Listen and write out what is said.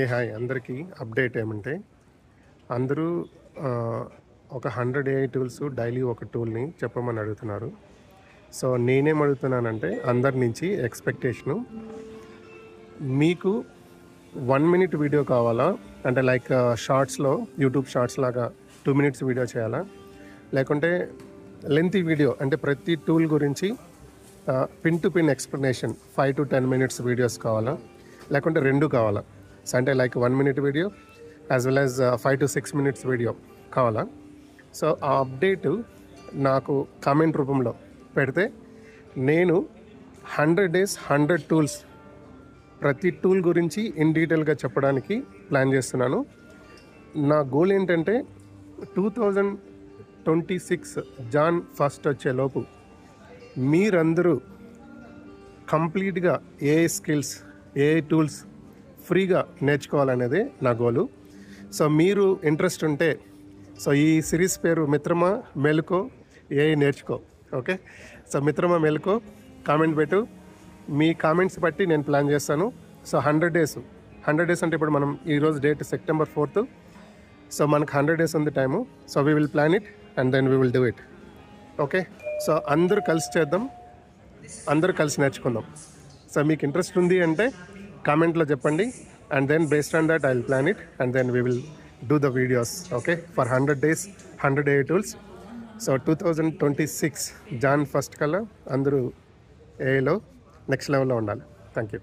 Hi అందరికీ update ఏమంటే అందరూ ఒక 100 ఏఐ టూల్స్ డైలీ ఒక టూల్ని చెప్పమని అడుగుతున్నారు. సో నేనేం అడుగుతున్నానంటే అందరి నుంచి ఎక్స్పెక్టేషను మీకు 1 మినిట్ వీడియో కావాలా, అంటే లైక్ షార్ట్స్లో యూట్యూబ్ షార్ట్స్ లాగా 2 మినిట్స్ వీడియో చేయాలా, లేకుంటే లెంతీ వీడియో అంటే ప్రతి టూల్ గురించి pin to pin explanation 5 to 10 minutes videos కావాలా, లేకుంటే రెండు కావాలా. సో అంటే like 1 minute video as well as 5 to 6 minutes video కావాలా. సో ఆ అప్డేటు నాకు కామెంట్ రూపంలో పెడితే నేను 100 days 100 టూల్స్ ప్రతి టూల్ గురించి ఇన్ డీటెయిల్గా చెప్పడానికి ప్లాన్ చేస్తున్నాను. నా గోల్ ఏంటంటే 2026 జాన్ 1 వచ్చేలోపు మీరందరూ కంప్లీట్గా ఏఐ స్కిల్స్, ఏఐ టూల్స్ ఫ్రీగా నేర్చుకోవాలనేదే నా గోలు. సో మీరు ఇంట్రెస్ట్ ఉంటే సో ఈ సిరీస్ పేరు మిత్రమా మెలుకో ఏఐ నేర్చుకో. ఓకే, సో మిత్రమా మెలుకో కామెంట్ పెట్టు. మీ కామెంట్స్ బట్టి నేను ప్లాన్ చేస్తాను. సో 100 days అంటే ఇప్పుడు మనం ఈరోజు డేట్ September 4th. సో మనకు 100 days ఉంది time. So we will plan it and then we will do it. Okay, so అందరూ కలిసి చేద్దాం, అందరూ కలిసి నేర్చుకుందాం. సో మీకు ఇంట్రెస్ట్ ఉంది అంటే కామెంట్లో చెప్పండి, and then based on that I will plan it and then we will do the videos. Okay, for 100 days 100 AI tools. సో 2026 జాన్ 1 కల్లా అందరూ ఏఐలో నెక్స్ట్ లెవెల్లో ఉండాలి. Thank you.